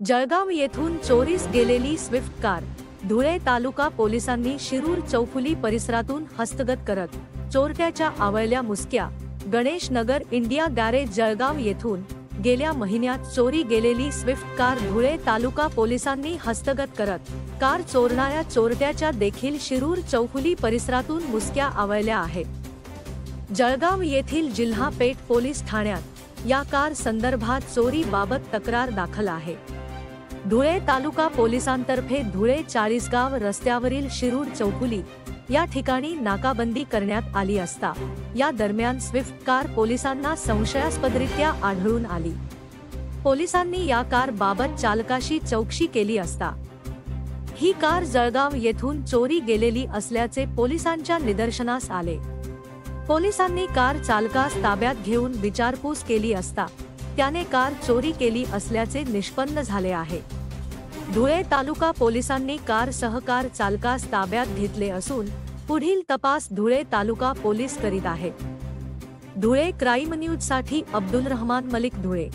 जळगाव येथून चोरीस गेलेली Swift car Dhule तालुका पोलिसांनी शिरूर चौफुली परिसरातून हस्तगत करत चोरट्याच्या आवळल्या मुसक्या. गणेश नगर इंडिया गॅरेज जळगाव येथून गेल्या महिन्यात चोरी गेलेली स्विफ्ट कार धुळे तालुका पोलिसांनी हस्तगत करत कार चोरणाऱ्या चोरट्याच्या देखील शिरूर चौफुली परिसरातून मुसक्या आवळल्या आहेत. जळगाव येथील जिल्हा पेठ पोलीस ठाण्यात या कार संदर्भात चोरी बाबत तक्रार दाखल आहे. धुळे तालुका पोलिसांतर्फे धुळे चाळीसगाव रस्त्यावरील शिरूर चौफुली या ठिकाणी नाकाबंदी करण्यात आली असता या दरम्यान स्विफ्ट कार पोलिसांना संशयास्पदरित्या आढळून आली. पोलिसांनी या कार बाबत चालकाशी चौकशी केली असता ही कार जळगाव येथून चोरी गेलेली असल्याचे पोलिसांच्या निदर्शनास आले. पोलिसांनी कार चालकास ताब्यात घेऊन विचारपूस केली असता त्याने कार चोरी केली असल्याचे निष्पन्न झाले आहे. धुळे तालुका पोलिसांनी कार सहकार चालकास ताब्यात घेतले असून पुढील तपास धुळे तालुका पोलीस करीत आहेत. धुळे क्राईम न्यूज साठी अब्दुल रहमान मलिक, धुळे.